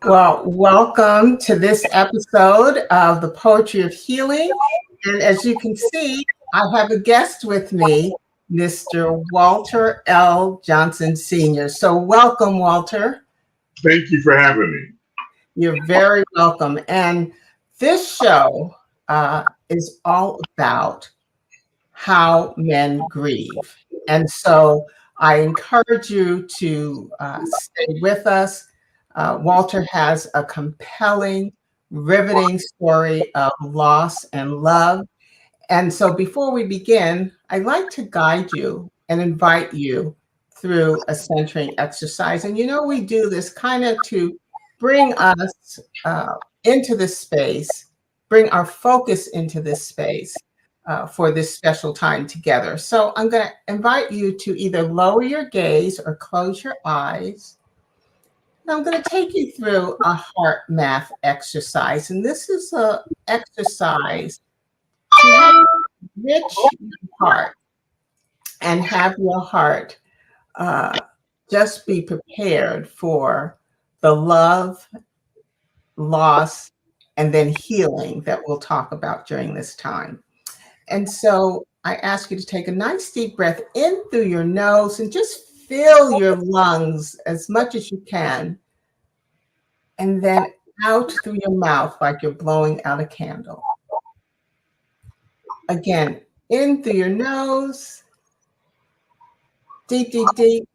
Well, welcome to this episode of the Poetry of Healing. And as you can see, I have a guest with me, Mr. Walter L. Johnson Sr. So, welcome, Walter. Thank you for having me. You're very welcome. And this show is all about how men grieve. And so I encourage you to stay with us. Walter has a compelling, riveting story of loss and love. And so before we begin, I'd like to guide you and invite you through a centering exercise. And we do this kind of to bring us into this space, bring our focus into this space for this special time together. So I'm going to invite you to either lower your gaze or close your eyes. And I'm going to take you through a heart math exercise. And this is an exercise to enrich your heart and have your heart just be prepared for the love, loss, and then healing that we'll talk about during this time. And so I ask you to take a nice deep breath in through your nose and just fill your lungs as much as you can. And then out through your mouth like you're blowing out a candle. Again, in through your nose, deep, deep, deep,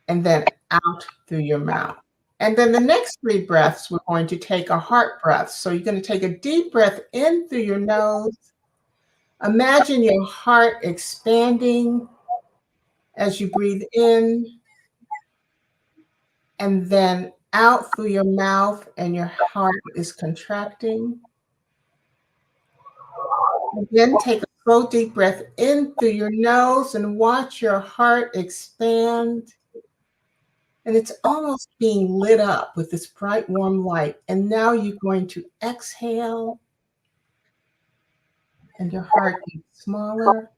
and then out through your mouth. And then the next 3 breaths, we're going to take a heart breath. So you're going to take a deep breath in through your nose. Imagine your heart expanding as you breathe in, and then out through your mouth, and your heart is contracting. Again, take a slow, deep breath in through your nose and watch your heart expand. And it's almost being lit up with this bright, warm light. And now you're going to exhale, and your heart gets smaller.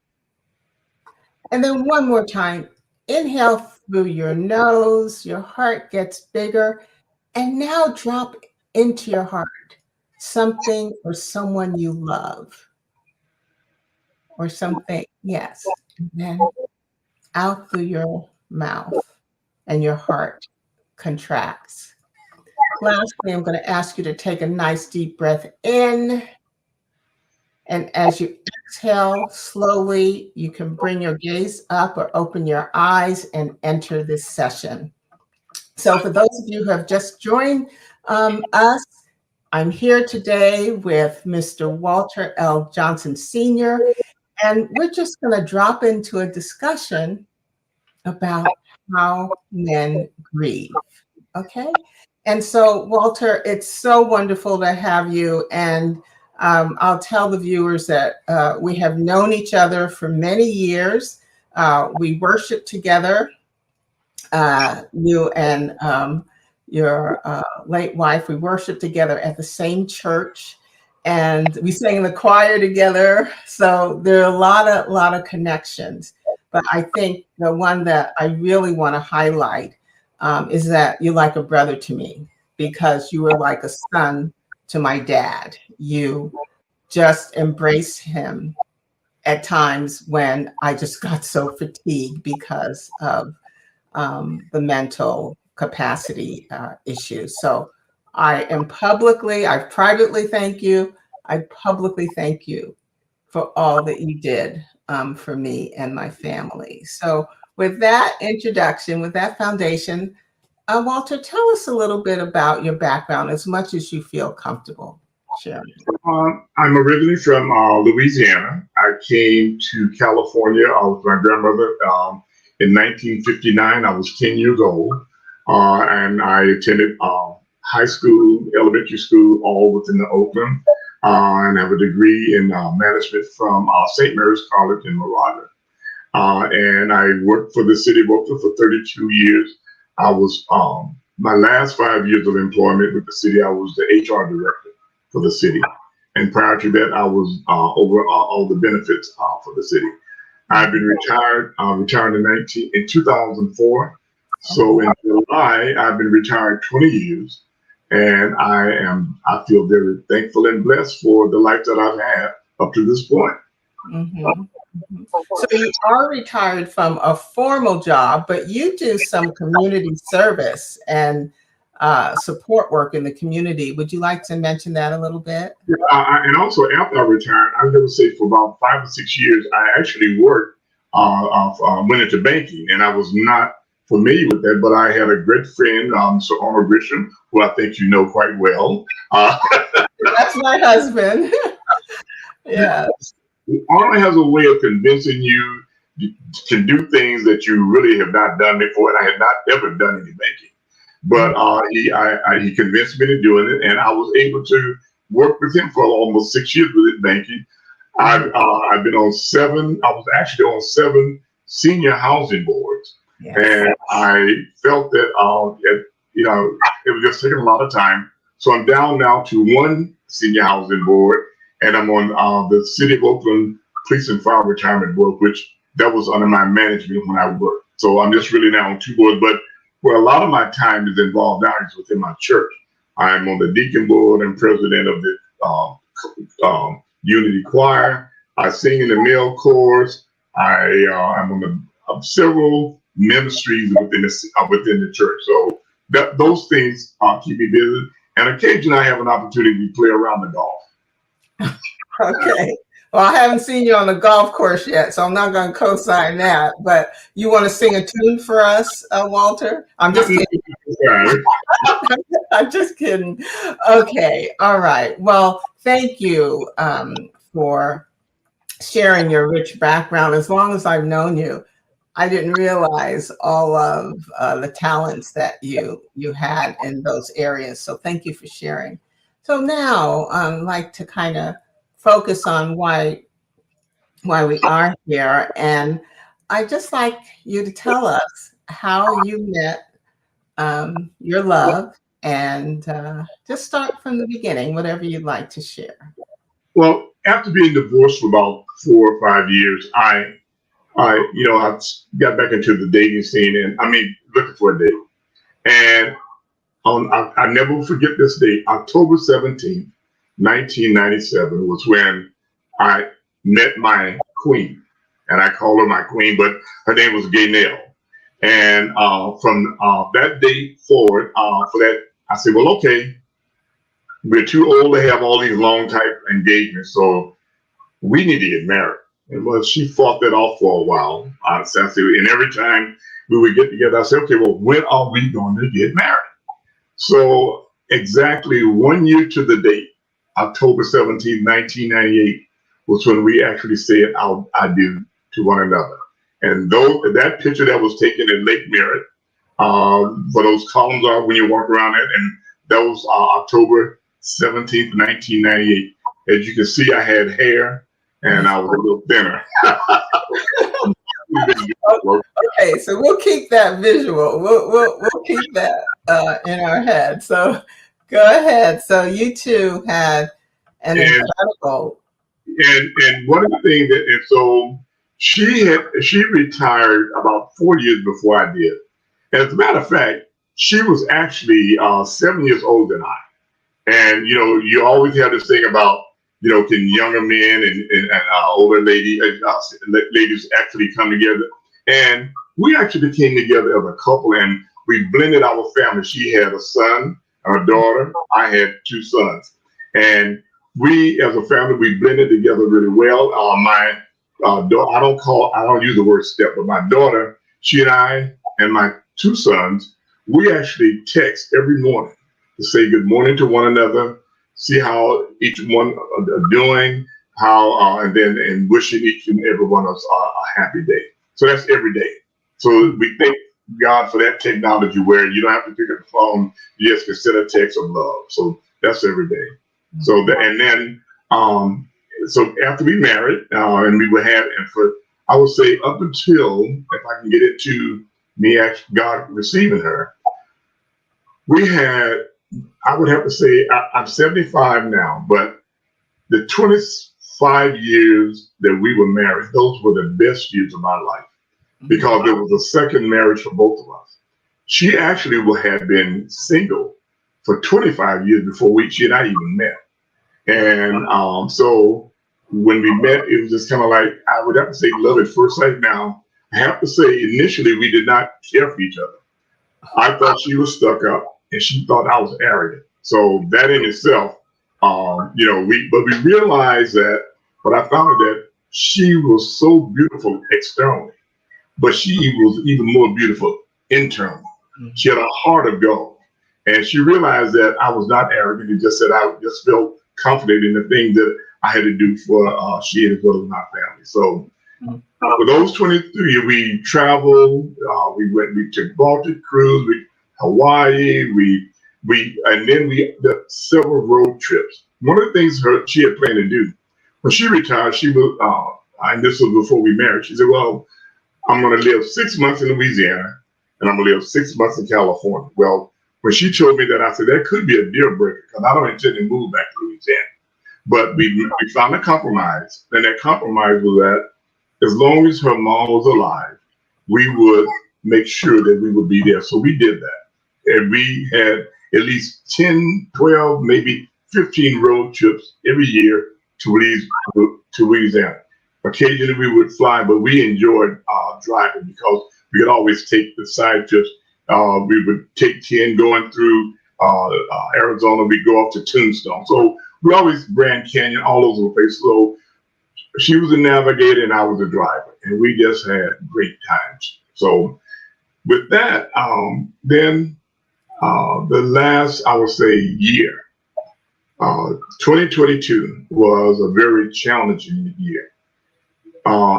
And then one more time, inhale through your nose, your heart gets bigger. And now drop into your heart something or someone you love. Or something, yes. And then out through your mouth, and your heart contracts. Lastly, I'm going to ask you to take a nice deep breath in. And as you exhale slowly, you can bring your gaze up or open your eyes and enter this session. So for those of you who have just joined us, I'm here today with Mr. Walter L. Johnson Sr., and we're just going to drop into a discussion about how men grieve. Okay? And so, Walter, it's so wonderful to have you. And I'll tell the viewers that we have known each other for many years. We worship together, you and your late wife. We worship together at the same church, and we sang in the choir together. So there are a lot of connections. But I think the one that I really want to highlight is that you're like a brother to me, because you were like a son to my dad. You just embrace him at times when I just got so fatigued because of the mental capacity issues. So I privately thank you. I publicly thank you for all that you did for me and my family. So with that introduction, with that foundation, Walter, tell us a little bit about your background as much as you feel comfortable sharing. I'm originally from Louisiana. I came to California with my grandmother in 1959. I was 10 years old, and I attended high school, elementary school, all within Oakland, and have a degree in management from St. Mary's College in Moraga. And I worked for the city of Oakland for 32 years. I was my last 5 years of employment with the city, I was the HR director for the city. And prior to that, I was over all the benefits for the city. I've been retired in 2004 So in July, I've been retired 20 years, and I feel very thankful and blessed for the life that I've had up to this point. Mhm, mhm. So you are retired from a formal job, but you do some community service and support work in the community. Would you like to mention that a little bit? Yeah, and also after I retired, I was going to say for about 5 or 6 years, I actually worked, went into banking, and I was not familiar with that, but I had a great friend, Sir Arnold Grisham, who I think you know quite well. Uh, That's my husband. Yeah. Arnold has a way of convincing you to do things that you really have not done before, and I had not ever done any banking. But he convinced me to doing it, and I was able to work with him for almost 6 years within banking. Mhm. I've been on seven. I was actually on seven senior housing boards, Yes. and I felt that you know it was just taking a lot of time. So I'm down now to one senior housing board, and I'm on the City of Oakland Police and Fire Retirement Board, which that was under my management when I worked. So I'm just really now on two boards, but where a lot of my time is involved now is within my church. I'm on the deacon board and president of the Unity Choir. I sing in the male chorus. I'm on the several ministries within the church. So those things keep me busy. And occasionally I have an opportunity to play around the golf. Okay. Well, I haven't seen you on the golf course yet, so I'm not going to co-sign that. But you want to sing a tune for us, Walter? I'm just kidding. I'm just kidding. Okay. All right. Well, thank you for sharing your rich background. As long as I've known you, I didn't realize all of the talents that you had in those areas. So thank you for sharing. So now I'd like to kind of focus on why we are here, and I just like you to tell us how you met your love, and just start from the beginning, whatever you'd like to share. Well, after being divorced for about 4 or 5 years, I got back into the dating scene, and I mean, looking for a date. And I never will forget this date, October 17th, 1997 was when I met my queen. And I call her my queen, but her name was Gaynell. And from that date forward, for that, I said, well, okay, we're too old to have all these long type engagements, so we need to get married. And well, she fought that off for a while. I said, and every time we would get together, I said, okay, well, when are we going to get married? So exactly 1 year to the date, October 17th, 1998, was when we actually said I do to one another. And that picture that was taken in Lake Merritt, for those columns are when you walk around it, and that was October 17th, 1998. As you can see, I had hair and I was a little thinner. Okay, so we'll keep that visual. We'll keep that in our head. So go ahead. So you two had an And incredible. and one of the things that and so she retired about 4 years before I did. And as a matter of fact, she was actually 7 years older than I. And you always have this thing about can younger men and older ladies actually come together? And we actually came together as a couple, and we blended our family. She had a son, a daughter. I had two sons, and we as a family we blended together really well. My daughter, I don't use the word step, but my daughter, she and I and my two sons, we actually text every morning to say good morning to one another, see how each one are doing, and wishing each and every one of us a happy day. So that's every day. So we thank God for that technology where you don't have to pick up the phone, you just can send a text of love. So that's every day. And then so after we married, and we would have, and for I would say up until if I can get it to me, actually God receiving her, we had I would have to say I'm 75 now, but the 25 years that we were married, those were the best years of my life because there was a second marriage for both of us. She actually had been single for 25 years before she and I even met. And so when we met, it was just kind of like, I would have to say love at first sight. Now, I have to say, initially, we did not care for each other. I thought she was stuck up and she thought I was arrogant. So that in itself, but we realized that, but I found that she was so beautiful externally, but she was even more beautiful internally. She had a heart of gold. And she realized that I was not arrogant. It just said I just felt confident in the things that I had to do for she as well as my family. So for those 23, we traveled. We took Baltic cruise, Hawaii. And then we did several road trips. One of the things she had planned to do when she retired, she was, and this was before we married. She said, "Well, I'm going to live 6 months in Louisiana, and I'm going to live 6 months in California." Well, when she told me that, I said that could be a deal breaker because I don't intend to move back to Louisiana. But we found a compromise, and that compromise was that as long as her mom was alive, we would make sure that we would be there. So we did that. And we had at least 10, 12, maybe 15 road trips every year to Louisiana. Occasionally we would fly, but we enjoyed driving because we could always take the side trips. We would take 10 going through Arizona. We'd go off to Tombstone. So we always Grand Canyon, all over the place. So she was a navigator and I was a driver, and we just had great times. So with that, then the last, I would say, year, 2022 was a very challenging year.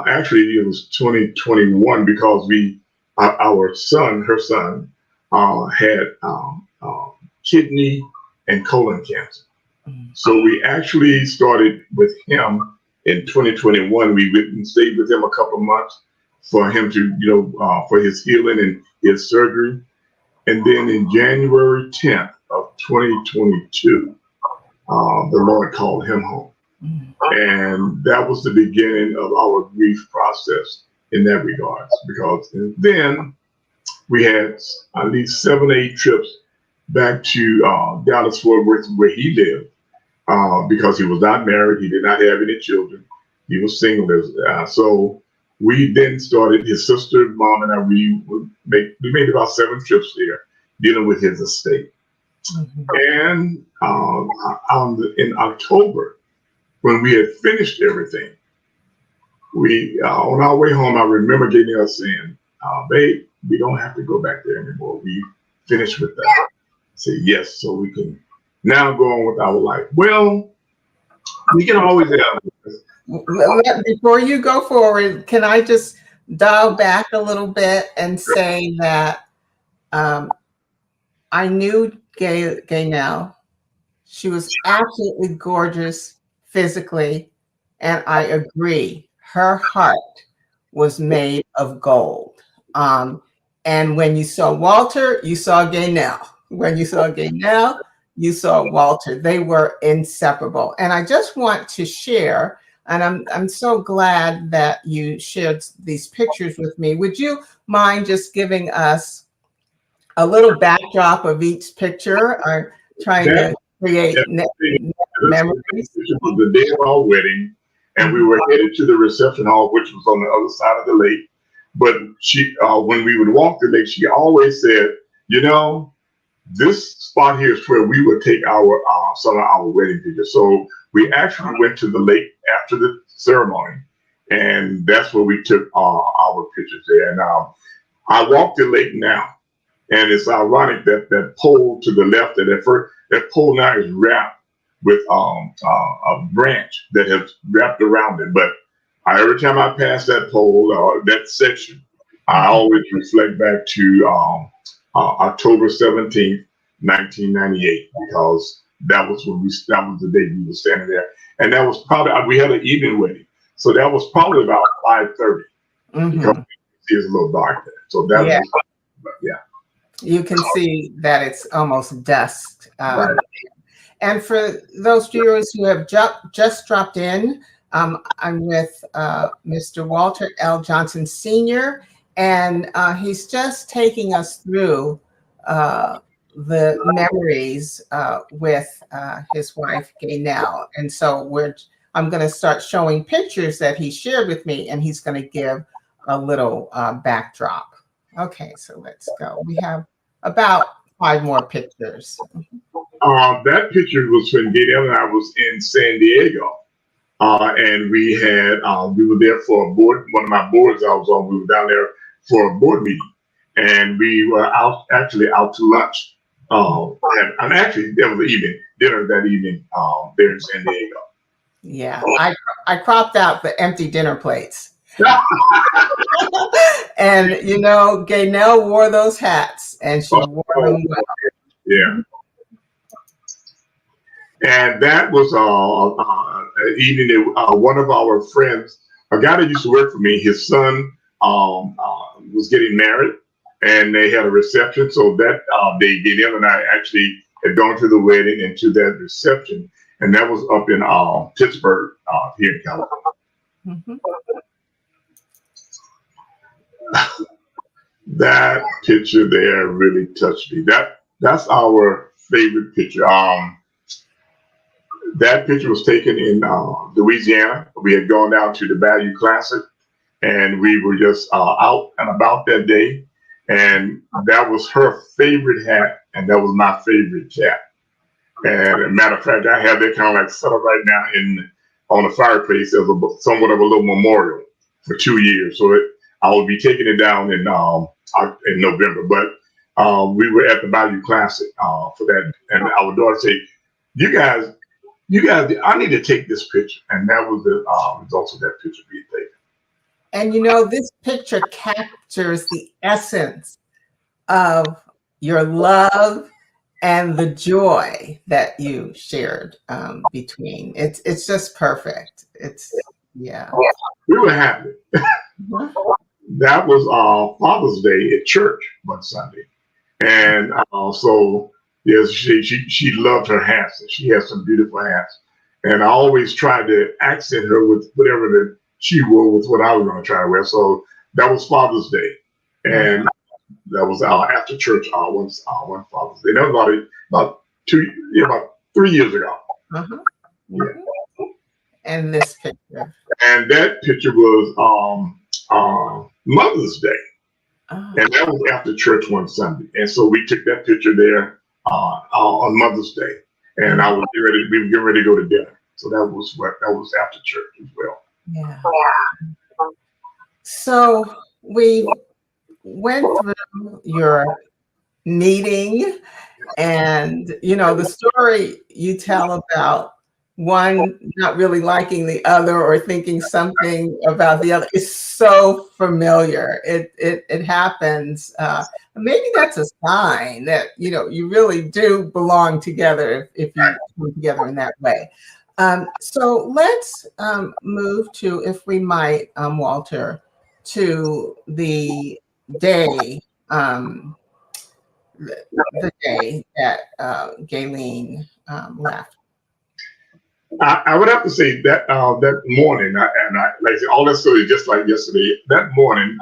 Actually, it was 2021 because her son, had kidney and colon cancer. So we actually started with him in 2021. We went and stayed with him a couple of months for him to, for his healing and his surgery. And then in January 10th of 2022, the Lord called him home. And that was the beginning of our grief process in that regard. Because then we had at least 7, 8 trips back to Dallas, Fort Worth, where he lived, because he was not married. He did not have any children. He was single. So we then started, his sister, mom, and I, we made about 7 trips there dealing with his estate. And in October, when we had finished everything, we on our way home, I remember getting us saying, "Babe, we don't have to go back there anymore. We finished with that." I said, "Yes, so we can now go on with our life." Well, we can always have. Before you go forward, can I just dial back a little bit and say that I knew Gaynell. She was absolutely gorgeous physically, and I agree. Her heart was made of gold. And when you saw Walter, you saw Gaynell. When you saw Gaynell, you saw Walter. They were inseparable. And I just want to share, and I'm so glad that you shared these pictures with me. Would you mind just giving us a little backdrop of each picture, or trying to create memories? It was the day of our wedding, and we were headed to the reception hall, which was on the other side of the lake. But she, when we would walk the lake, she always said, this spot here is where we would take some of our wedding pictures. So we actually went to the lake after the ceremony, and that's where we took our pictures there. And I walk the lake now, and it's ironic that that pole to the left, that pole now is wrapped with a branch that has wrapped around it. But every time I pass that pole, that section, I always reflect back to October 17th, 1998, because that was the day we were standing there, and that was probably, we had an evening wedding, so that was probably about 5:30, because it's a little dark there. So that was, yeah. You can see that it's almost dusk. Right. And for those viewers who have just dropped in, I'm with Mr. Walter L. Johnson Sr., And he's just taking us through uh, the memories with his wife Gaynell. And so I'm going to start showing pictures that he shared with me, and he's going to give a little backdrop. Okay, so let's go. We have about 5 more pictures. That picture was when Gaynell and I was in San Diego. And we were there for a board, one of my boards I was on. We were down there for a board meeting, and we were actually out to lunch. And actually, there was an evening dinner that evening there in San Diego. Yeah, I cropped out the empty dinner plates. And Gaynell wore those hats, and she wore them well. Yeah, and that was an evening that one of our friends, a guy that used to work for me, his son was getting married, and they had a reception. So that day, Gaynell and I actually had gone to the wedding and to that reception, and that was up in Pittsburgh, here in California. Mhm. That picture there really touched me. That's our favorite picture. That picture was taken in Louisiana. We had gone down to the Bayou Classic, and we were just out and about that day. And that was her favorite hat, and that was my favorite cat. And as a matter of fact, I have that kind of like set up right now on the fireplace as somewhat of a little memorial for 2 years. So I will be taking it down in November. But we were at the Bayou Classic for that, and our daughter said, "You guys, I need to take this picture," and that was the results of that picture being taken. And this picture captures the essence of your love and the joy that you shared between. It's just perfect. Yeah. We were happy. Mhm. That was Father's Day at church one Sunday, and so yes, she loved her hats, and she has some beautiful hats. And I always tried to accent her with whatever that she wore with what I was going to try to wear. So that was Father's Day, and that was after church one Father's Day. That was about 3 years ago. Uh-huh. Yeah. Mhm. And this picture. And that picture was Mother's Day. Oh, And that was after church one Sunday. And so we took that picture there on Mother's Day. And mhm. we were getting ready to go to dinner. So that was after church as well. Yeah. So we went through your meeting, and the story you tell about one not really liking the other or thinking something about the other is so familiar. It happens. Maybe that's a sign that you really do belong together if you come together in that way. So let's move to, if we might, Walter, to day. Um, the day that Gayleen left. I would have to say that that morning, like I said, all that story is just like yesterday. That morning,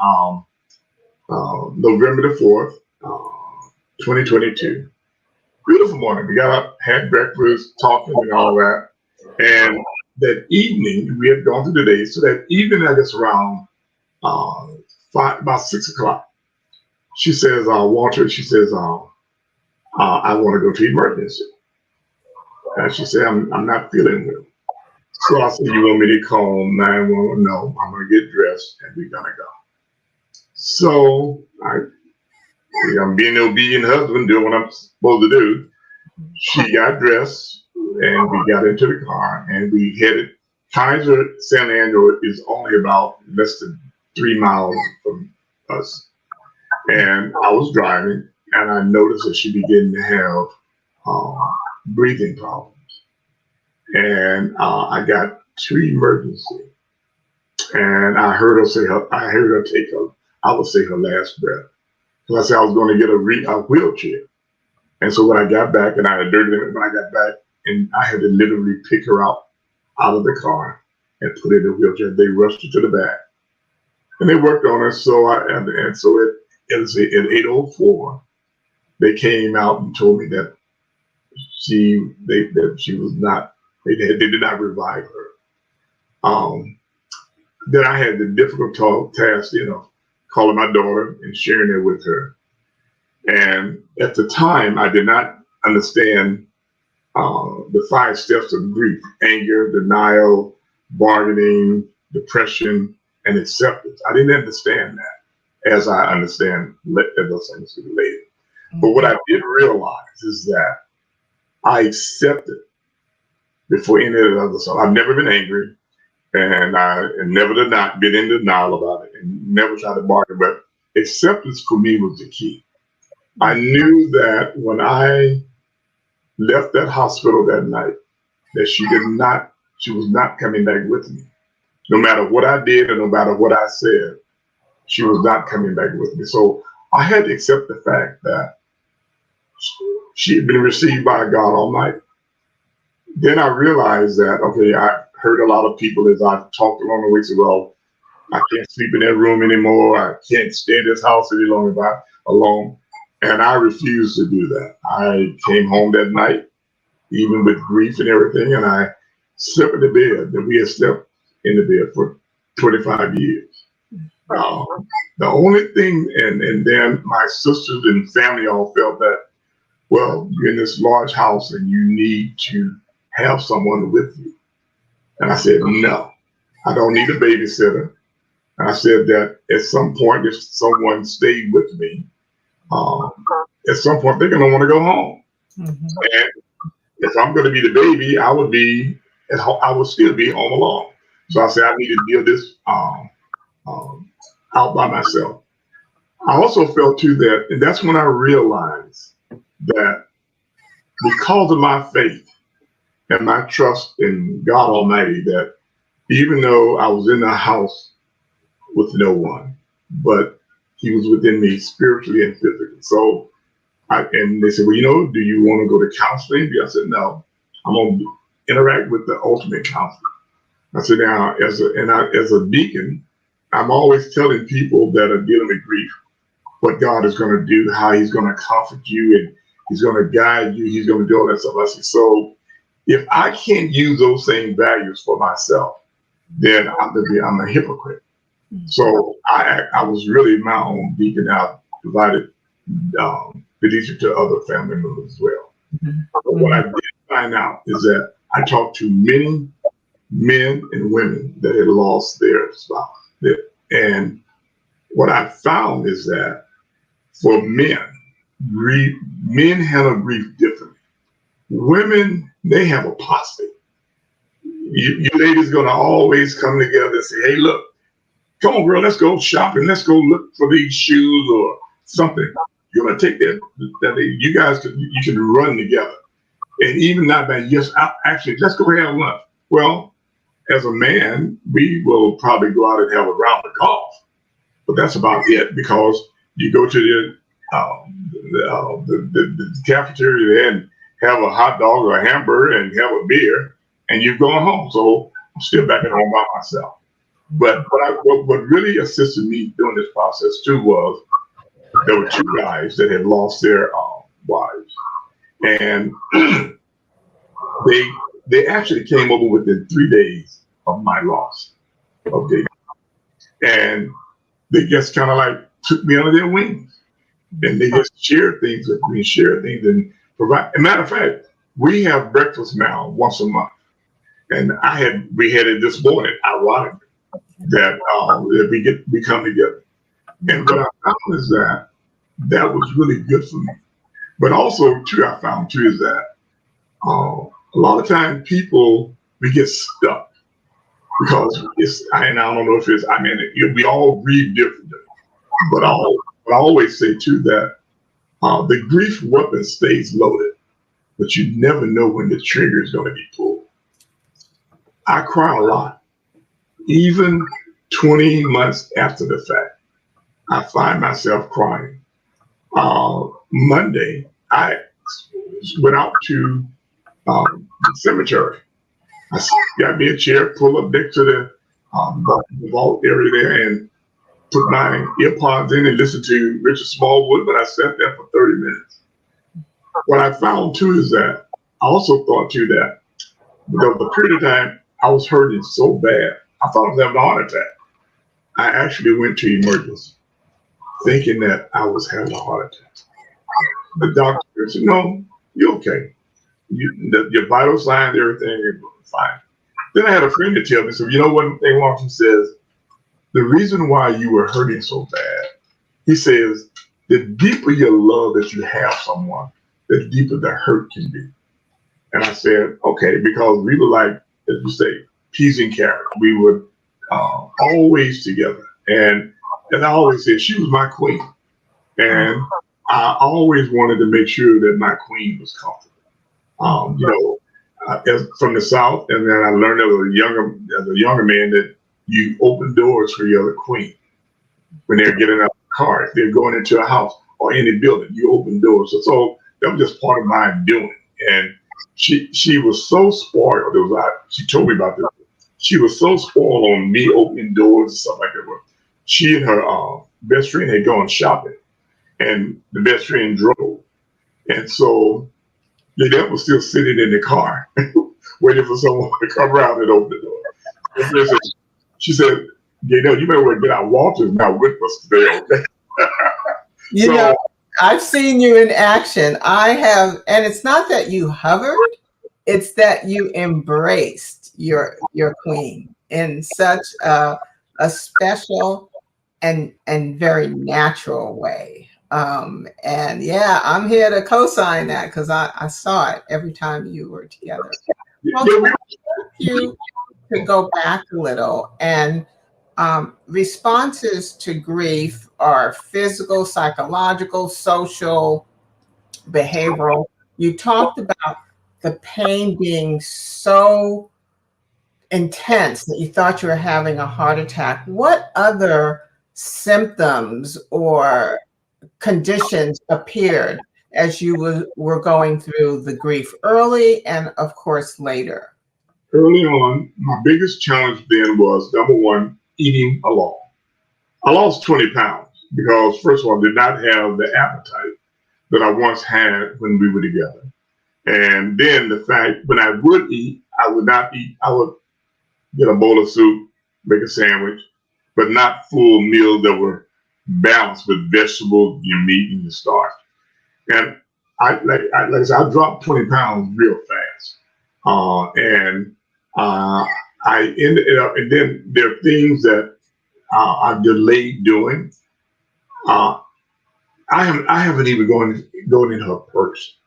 November the 4th, 2022. Beautiful morning. We got up, had breakfast, talking and all that. And that evening, we had gone through the day. So that evening, I guess around uh, about 6 o'clock, she says, Walter, she says, I want to go to emergency. And she said, I'm not feeling well. So I said, you want me to call 911? No, I'm going to get dressed and we're going to go. So I'm being an obedient husband, doing what I'm supposed to do. She got dressed and we got into the car and we headed. Kaiser San Andreas is only about less than 3 miles from us. And I was driving and I noticed that she began to have breathing problems. And I got to emergency. And I heard her take I would say her last breath. So I said I was going to get a wheelchair. And so when I got back, and I had dirty limit when I got back, and I had to literally pick her out of the car and put her in the wheelchair. They rushed her to the back. and they worked on her. So and so at 8:04, they came out and told me that that she was not. They did not revive her. Um, then I had the difficult task, calling my daughter and sharing it with her. And at the time, I did not understand the 5 steps of grief: anger, denial, bargaining, depression, and acceptance. I didn't understand that as I understand those things later. But what I did realize is that I accepted before any of the other stuff. I've never been angry, and I and never did not been in denial about it, and never tried to bargain. But acceptance for me was the key. I knew that when I left that hospital that night, that she was not coming back with me. No matter what I did and no matter what I said, she was not coming back with me. So I had to accept the fact that she had been received by God Almighty. Then I realized that, okay, I heard a lot of people as I talked along the way say, well, I can't sleep in that room anymore. I can't stay in this house any longer if I'm alone. And I refused to do that. I came home that night, even with grief and everything, and I slept in the bed that we had slept in the bed for 25 years. Um, the only thing, and then my sisters and family all felt that, well, you're in this large house and you need to have someone with you. And I said, no, I don't need a babysitter. And I said that at some point, if someone stayed with me, um, at some point they're going to want to go home. And if I'm going to be the baby, I would be at home. I would still be home alone. So I said I need to deal this um, out by myself. I also felt too that, and that's when I realized that because of my faith and my trust in God Almighty, that even though I was in the house with no one, but He was within me spiritually and physically. So and they said, well, do you want to go to counseling? I said, no, I'm going to interact with the ultimate counselor. I said, now, as a deacon, I'm always telling people that are dealing with grief what God is going to do, how He's going to comfort you, and He's going to guide you. He's going to do all that stuff. I said, so if I can't use those same values for myself, then I'm a hypocrite. So I was really my own deacon. I provided the teacher to other family members as well. But what I did find out is that I talked to many men and women that had lost their spouse. And what I found is that for men, men handle grief differently. Women, they have apostate. You ladies gonna always come together and say, hey, look, come on, girl, let's go shopping. Let's go look for these shoes or something. You're gonna take that you guys you can run together. And even not that, yes, actually, let's go have lunch. Well, as a man, we will probably go out and have a round of golf, but that's about it, because you go to the cafeteria there and have a hot dog or a hamburger and have a beer, and you're going home. So I'm still back at home by myself. But what really assisted me during this process too was there were 2 guys that had lost their wives, and they actually came over within 3 days of my loss of David, and they just kind of like took me under their wings, and they just shared things with me, and provide. As a matter of fact, we have breakfast now once a month, and we had it this morning, ironically, that we come together. And what I found is that was really good for me. But also, too, I found too is that a lot of times we get stuck because I don't know if it's, we all grieve differently. But I always say too that the grief weapon stays loaded, but you never know when the trigger is going to be pulled. I cry a lot, even 20 months after the fact. I find myself crying. Monday, I went out to the cemetery. I got me a chair, pull up next to the vault area there, and put my earpods in and listened to Richard Smallwood, but I sat there for 30 minutes. What I found too is that I also thought too that there was a period of time I was hurting so bad, I thought I was having a heart attack. I actually went to emergency thinking that I was having a heart attack. The doctor said, "No, you're okay. Your vital signs, everything is fine." Then I had a friend to tell me, so you know what they want? He says, the reason why you were hurting so bad, he says, the deeper your love that you have someone, the deeper the hurt can be. And I said, okay, because we were like, as you say, peas and carrots. We were always together. And I always said she was my queen. And I always wanted to make sure that my queen was comfortable. You know, from the South, and then I learned as a younger man that you open doors for your other queen when they're getting out of the car. If they're going into a house or any building, you open doors. So that was just part of my doing. And she was so spoiled. She told me about this. She was so spoiled on me opening doors and stuff like that. She and her best friend had gone shopping, and the best friend drove, and so Lynette was still sitting in the car waiting for someone to come around and open the door. She said, "Gaynell, you better well get out. Walter's not with us today, okay?" You know, I've seen you in action. I have, and it's not that you hovered, it's that you embraced your queen in such a special and very natural way. And yeah, I'm here to co-sign that because I saw it every time you were together. Well, you to go back a little and responses to grief are physical, psychological, social, behavioral. You talked about the pain being so intense that you thought you were having a heart attack. What other symptoms or conditions appeared as you were going through the grief early and, of course, later? Early on, my biggest challenge then was number one, eating alone. I lost 20 pounds because, first of all, I did not have the appetite that I once had when we were together. And then the fact when I would eat, I would not eat. I would get a bowl of soup, make a sandwich, but not full meals that were balanced with vegetables, your meat, and your starch. And like I said, I dropped 20 pounds real fast. And I ended up, and then there are things that I delayed doing. Uh, I haven't even gone in her purse.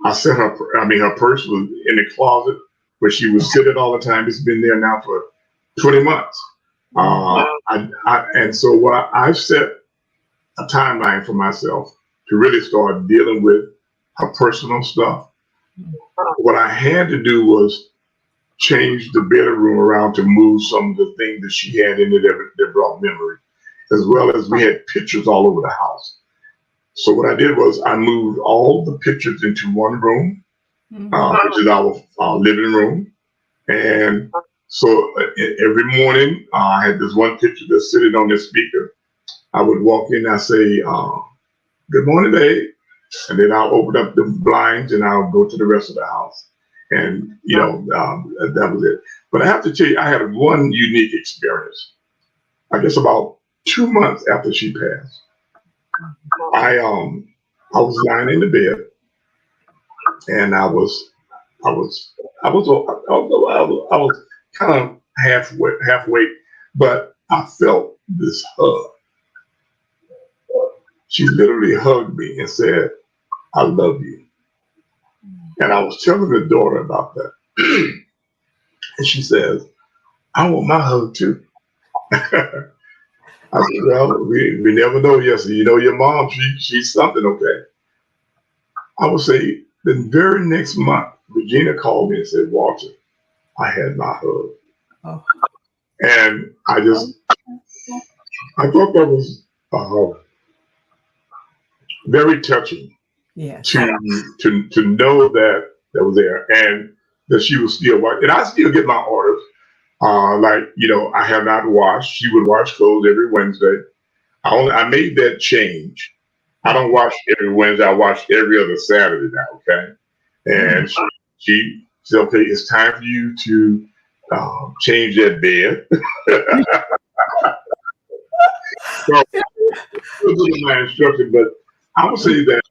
I set her. I mean, her purse was in the closet where she would sit it all the time. It's been there now for 20 months. And so I've set a timeline for myself to really start dealing with her personal stuff. What I had to do was change the bedroom around to move some of the things that she had in it that brought memory, as well as we had pictures all over the house. So what I did was I moved all the pictures into one room, which is our living room. And so every morning I had this one picture that's sitting on the speaker. I would walk in, I say, "Good morning, babe," and then I'll open up the blinds and I'll go to the rest of the house. And that was it. But I have to tell you, I had one unique experience. I guess about 2 months after she passed, I was lying in the bed and I was kind of halfway, but I felt this hug. She literally hugged me and said, "I love you." And I was telling the daughter about that. And she says, "I want my hug too." I said, "Well, we never know. Yes, you know your mom, she's something, okay." I would say the very next month, Regina called me and said, "Walter, I had my hug." Oh, And I thought that was very touching yes. to know that was there and that she was still working. And I still get my orders. Like, I have not washed. She would wash clothes every Wednesday. I made that change. I don't wash every Wednesday. I wash every other Saturday now. Okay, Mm. and she said, okay, it's time for you to change that bed. So it was my instruction, but I would say that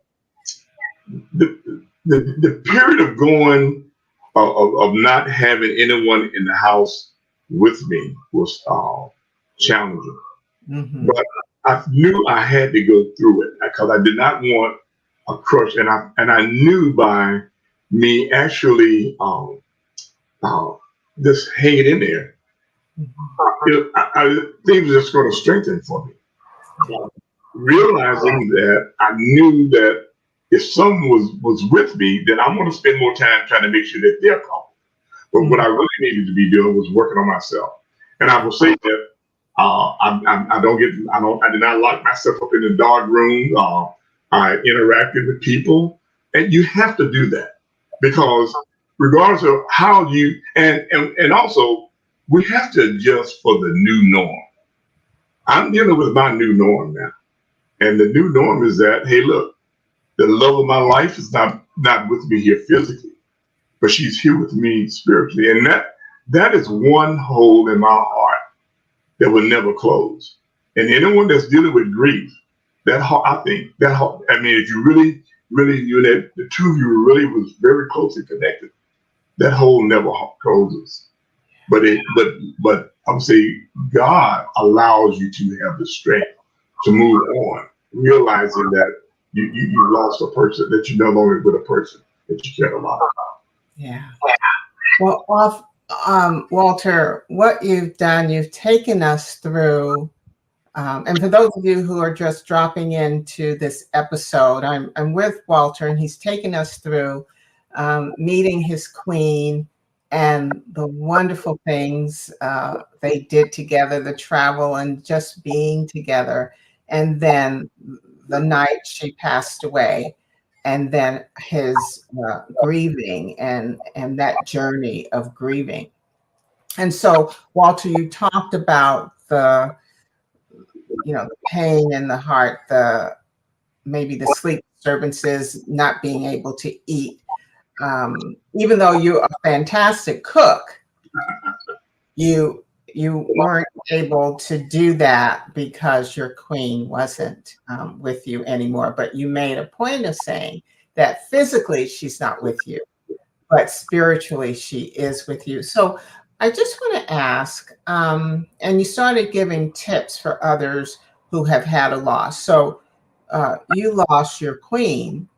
the period of going of not having anyone in the house with me was challenging. Mhm. But I knew I had to go through it because I did not want a crush, and I knew by me actually uh, just hanging in there, Mhm. things were just going to strengthen for me. Realizing that I knew that if someone was with me, then I'm going to spend more time trying to make sure that they're comfortable. But what Mhm. I really needed to be doing was working on myself. And I Yeah. will say that I did not lock myself up in a dark room. I interacted with people, and you have to do that because regardless of how you and also we have to adjust for the new norm. I'm dealing with my new norm now, and the new norm is that hey, look, the love of my life is not with me here physically, but she's here with me spiritually, and that is one hole in my heart that will never close. And anyone that's dealing with grief, I think I mean, if you really, that the two of you really was very closely connected, that hole never closes. But I would say God allows you to have the strength to move on, realizing that you lost a person, that you're no longer with a person that you care a lot. Yeah. Well, Walter, what you've done, you've taken us through, and for those of you who are just dropping into this episode, I'm with Walter, and he's taken us through meeting his queen and the wonderful things they did together, the travel and just being together, and then the night she passed away, and then his grieving and that journey of grieving. And so, Walter, you talked about the pain in the heart, the maybe the sleep disturbances, not being able to eat. Even though you're a fantastic cook, you weren't able to do that because your queen wasn't with you anymore. But you made a point of saying that physically she's not with you, but spiritually she is with you. So I just want to ask, and you started giving tips for others who have had a loss. So you lost your queen,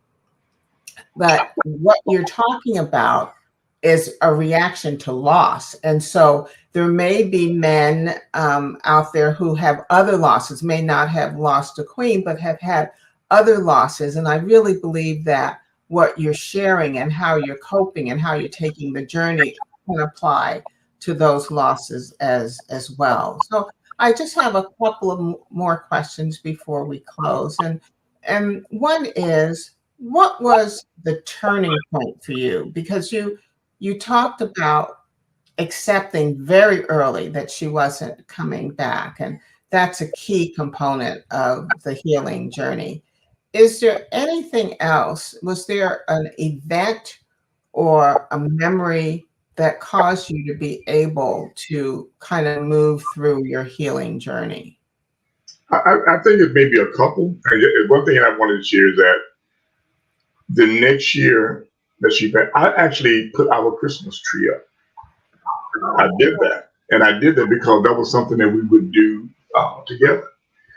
but what you're talking about is a reaction to loss. And so there may be men out there who have other losses, may not have lost a queen, but have had other losses. And I really believe that what you're sharing and how you're coping and how you're taking the journey can apply to those losses as well. So I just have a couple of more questions before we close. And one is, what was the turning point for you? Because you talked about accepting very early that she wasn't coming back, and that's a key component of the healing journey. Is there anything else? Was there an event or a memory that caused you to be able to kind of move through your healing journey? I think it may be a couple. And one thing I wanted to share is that the next year that she passed, I actually put our Christmas tree up. I did that. And I did that because that was something that we would do together.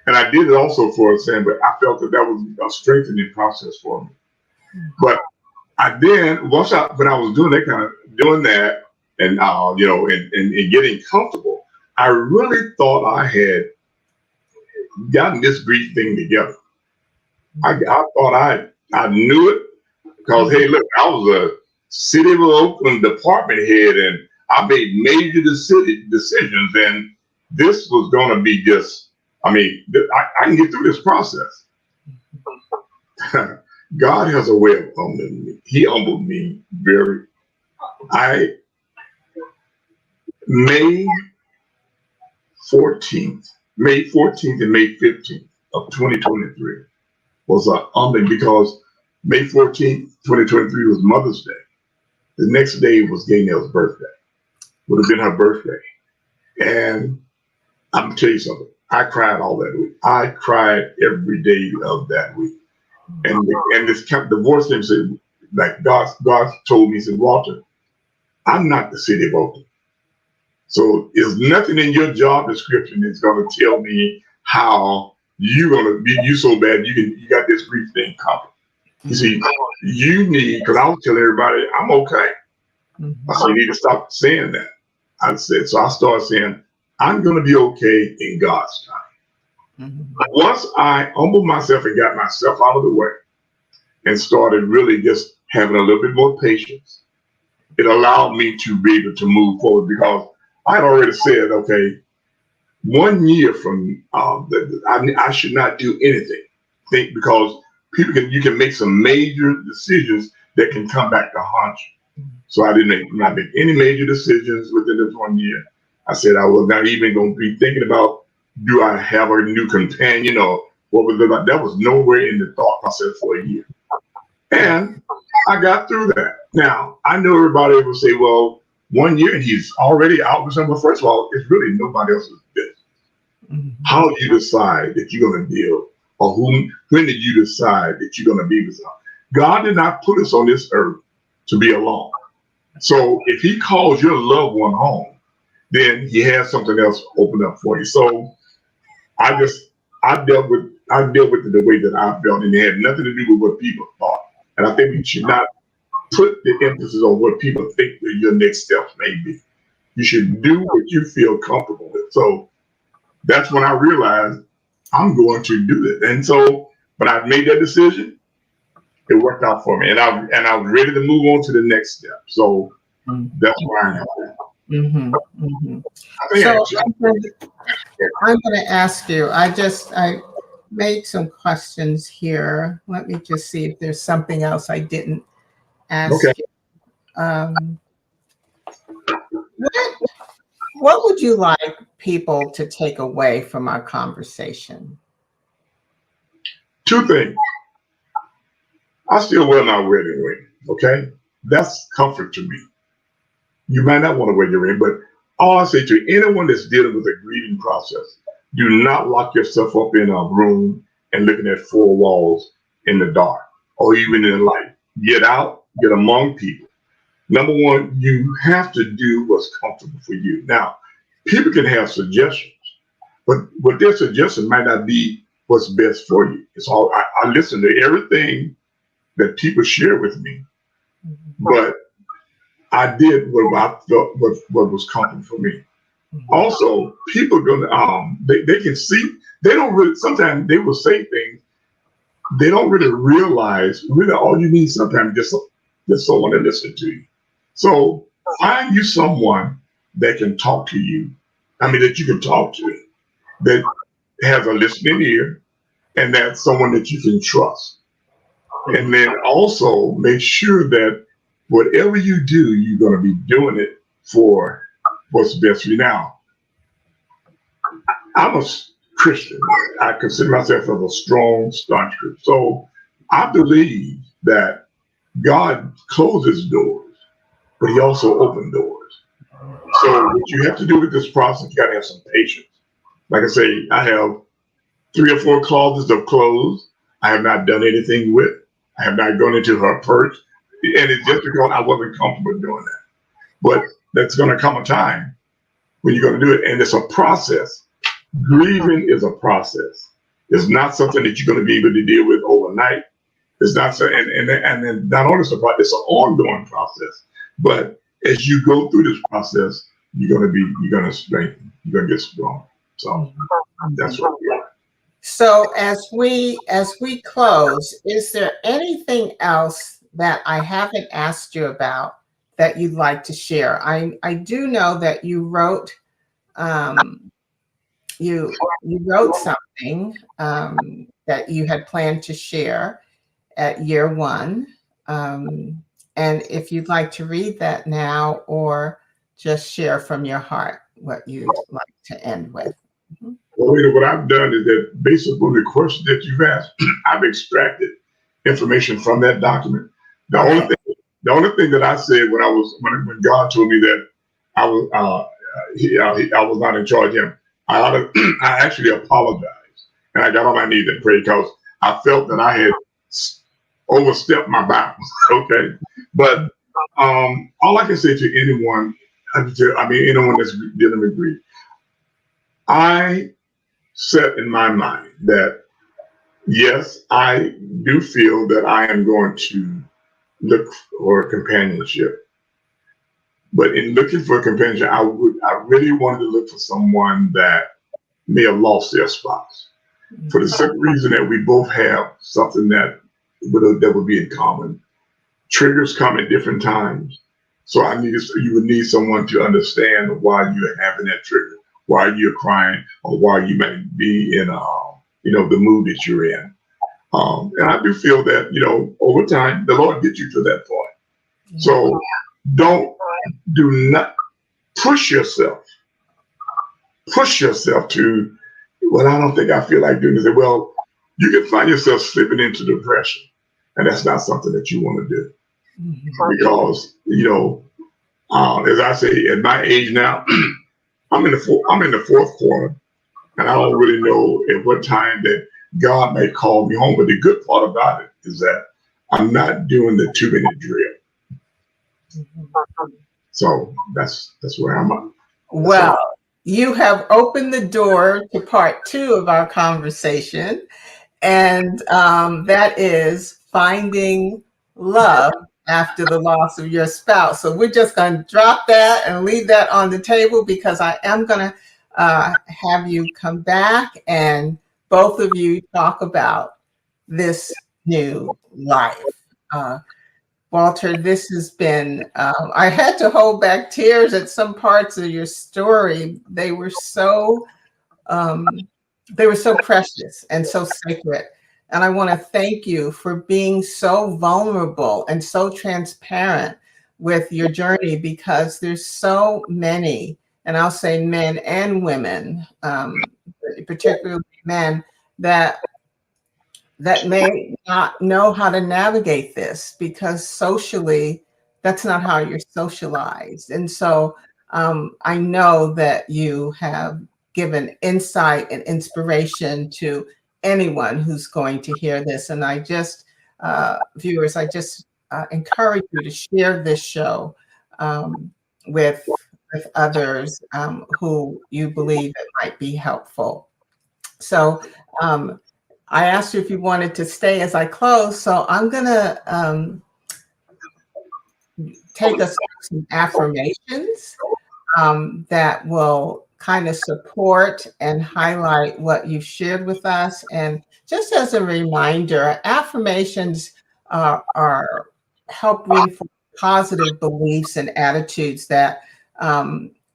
And I did it also for Sam, but I felt that that was a strengthening process for me. But I then, when I was doing that doing that and, and getting comfortable, I really thought I had gotten this grief thing together. I thought I knew it because hey, look, I was a city of Oakland department head, and I made major decisions, and this was going to be just. I mean, I can get through this process. God has a way of humbling me. He humbled me very. I May 14th, May 14th and May 15th of 2023 was because May 14th, 2023 was Mother's Day. The next day was Gaynell's birthday. Would have been her birthday. And I'm gonna tell you something. I cried all that week. I cried every day of that week. And this kept divorce him said, like God told me, he said, Walter, I'm not the city of Oakland. So there's nothing in your job description that's gonna tell me how you're gonna be you so bad you got this grief thing coming. You see, you need, because I was telling everybody I'm okay. I said, you need to stop saying that. I said, so I started saying, I'm going to be okay in God's time. Once I humbled myself and got myself out of the way and started really just having a little bit more patience, it allowed me to be able to move forward because I had already said, okay, 1 year from I should not do anything. Because you can make some major decisions that can come back to haunt you. So I didn't not make any major decisions within this 1 year. I said I was not even going to be thinking about, do I have a new companion or what was it about? That was nowhere in the thought process for a year. And I got through that. Now, I know everybody will say, well, 1 year and he's already out with someone. First of all, it's really nobody else's business. How you decide that you're going to deal, or when did you decide that you're going to be with someone? God did not put us on this earth to be alone. So if he calls your loved one home, then he has something else open up for you. So I dealt with it the way that I felt, and it had nothing to do with what people thought. And I think we should not put the emphasis on what people think that your next steps may be. You should do what you feel comfortable with. So that's when I realized I'm going to do it. And so when I made that decision, it worked out for me, and I was ready to move on to the next step. So that's where I am. So I'm going to ask you. I made some questions here. Let me just see if there's something else I didn't ask you. What would you like people to take away from our conversation? Two things. I still wear my wedding ring, okay? That's comfort to me. You might not want to wear your ring, but all I say to anyone that's dealing with a grieving process, do not lock yourself up in a room and looking at four walls in the dark or even in the light. Get out, get among people. Number one, you have to do what's comfortable for you. Now, people can have suggestions, but what their suggestion might not be what's best for you. It's all I listen to everything that people share with me, but I did what I felt what was comfortable for me. Also, people gonna they can see, they don't really, sometimes they will say things they don't really realize. Really, all you need sometimes just someone to listen to you. So find you someone that can talk to you. I mean, that you can talk to, that has a listening ear, and that's someone that you can trust. And then also make sure that whatever you do, you're going to be doing it for what's best for you. Now, I'm a Christian. I consider myself as a strong, staunch Christian. So I believe that God closes doors, but he also opens doors. So what you have to do with this process, you got to have some patience. Like I say, I have 3 or 4 closets of clothes I have not done anything with. I have not gone into her purse. And it's just because I wasn't comfortable doing that. But that's going to come a time when you're going to do it. And it's a process. Grieving is a process. It's not something that you're going to be able to deal with overnight. It's not so, and then not only is it's an ongoing process. But as you go through this process, you're going to strengthen. You're going to get strong. So that's what we are. So as we close, is there anything else that I haven't asked you about that you'd like to share? I do know that you wrote you wrote something that you had planned to share at year 1, and if you'd like to read that now or just share from your heart what you'd like to end with. Mhm. Well, what I've done is that based upon the question that you've asked, I've extracted information from that document. The only Okay. thing, the only thing that I said when God told me that I was I was not in charge of him, I actually apologized and I got on my knees and prayed because I felt that I had overstepped my bounds. Okay, but all I can say to anyone, anyone that's dealing with grief, I set in my mind that yes, I do feel that I am going to look for companionship. But in looking for companionship, I really wanted to look for someone that may have lost their spouse. For the Mhm. simple reason that we both have something that would be in common. Triggers come at different times. So you would need someone to understand why you're having that trigger, why you're crying, or why you might be in the mood that you're in. And I do feel that, over time, the Lord gets you to that point. Yeah. So don't, do not push yourself, to, well, I don't think I feel like doing this. Well, you can find yourself slipping into depression. And that's not something that you want to do Mhm. because, as I say, at my age now, I'm in the fourth quarter, and I don't really know at what time that God may call me home. But the good part about it is that I'm not doing the 2 minute drill. Mhm. So that's where I'm at. That's all. Well, you have opened the door to part two of our conversation, and that is finding love after the loss of your spouse. So we're just going to drop that and leave that on the table because I am going to have you come back and both of you talk about this new life. Walter, this has been, I had to hold back tears at some parts of your story. Um, they were so precious and so sacred. And I want to thank you for being so vulnerable and so transparent with your journey because there's so many, and I'll say men and women, particularly men, that may not know how to navigate this because socially, that's not how you're socialized. And so I know that you have given insight and inspiration to anyone who's going to hear this. And viewers, I just encourage you to share this show um, with, with others who you believe it might be helpful. So, I asked you if you wanted to stay as I close, so I'm going to take us through some affirmations that will kind of support and highlight what you've shared with us. And just as a reminder, affirmations are help reinforce positive beliefs and attitudes that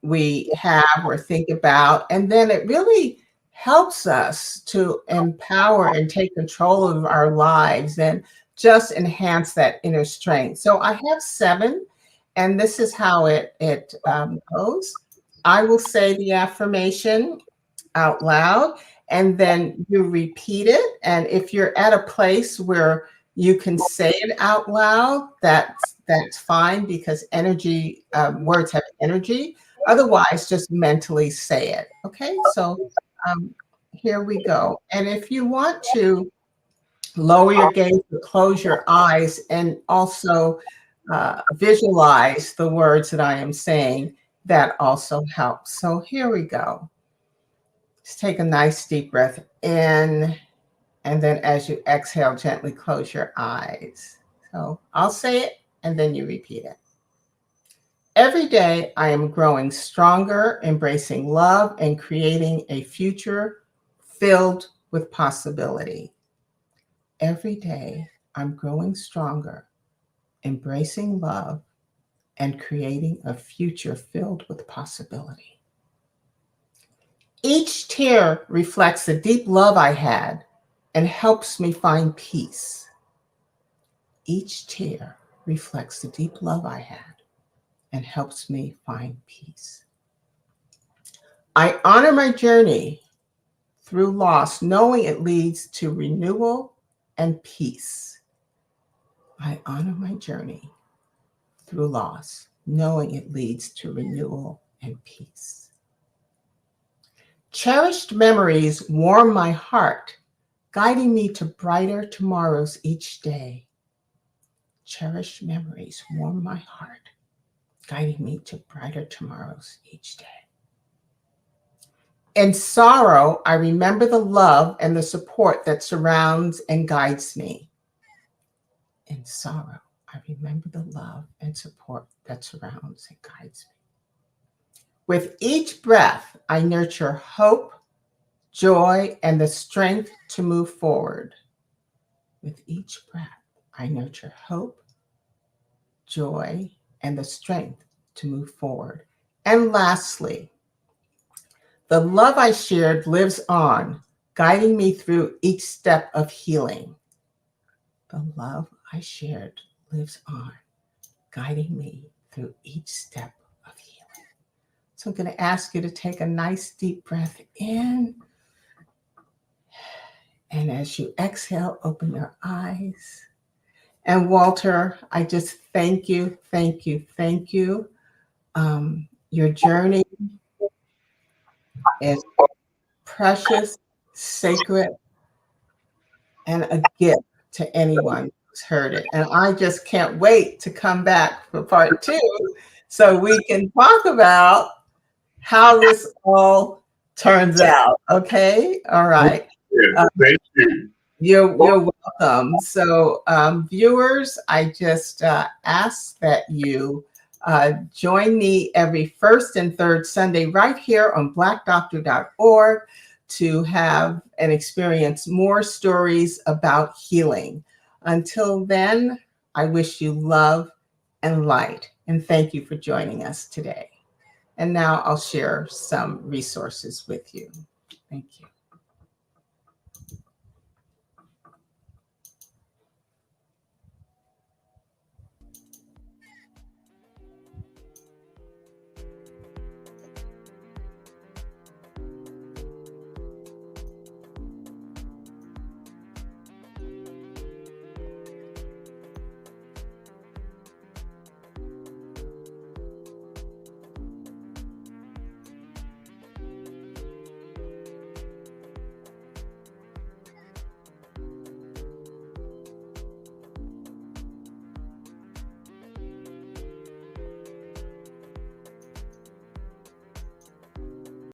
we have or think about, and then it really helps us to empower and take control of our lives and just enhance that inner strength. So I have 7, and this is how it goes. I will say the affirmation out loud, and then you repeat it. And if you're at a place where you can say it out loud, that's fine because energy words have energy. Otherwise, just mentally say it. Okay, so um, here we go. And if you want to lower your gaze or close your eyes and also visualize the words that I am saying, that also helps. So here we go. Just take a nice deep breath in, and then as you exhale, gently close your eyes. So I'll say it, and then you repeat it. Every day, I am growing stronger, embracing love, and creating a future filled with possibility. Every day, I'm growing stronger, embracing love, and creating a future filled with possibility. Each tear reflects the deep love I had and helps me find peace. Each tear reflects the deep love I had and helps me find peace. I honor my journey through loss, knowing it leads to renewal and peace. I honor my journey through loss, knowing it leads to renewal and peace. Cherished memories warm my heart, guiding me to brighter tomorrows each day. Cherished memories warm my heart, guiding me to brighter tomorrows each day. In sorrow, I remember the love and the support that surrounds and guides me. In sorrow, I remember the love and support that surrounds and guides me. With each breath, I nurture hope, joy, and the strength to move forward. With each breath, I nurture hope, joy, and the strength to move forward. And lastly, the love I shared lives on, guiding me through each step of healing. The love I shared lives on, guiding me through each step of healing. So I'm going to ask you to take a nice deep breath in. And as you exhale, open your eyes. And Walter, I just thank you, thank you, thank you. Your journey is precious, sacred, and a gift to anyone who's heard it. And I just can't wait to come back for part two so we can talk about how this all turns out. Okay? All right. Yes, thank you. You're welcome. So, viewers, I just ask that you join me every first and third Sunday right here on blackdoctor.org to have and experience more stories about healing. Until then, I wish you love and light, and thank you for joining us today. And now I'll share some resources with you. Thank you.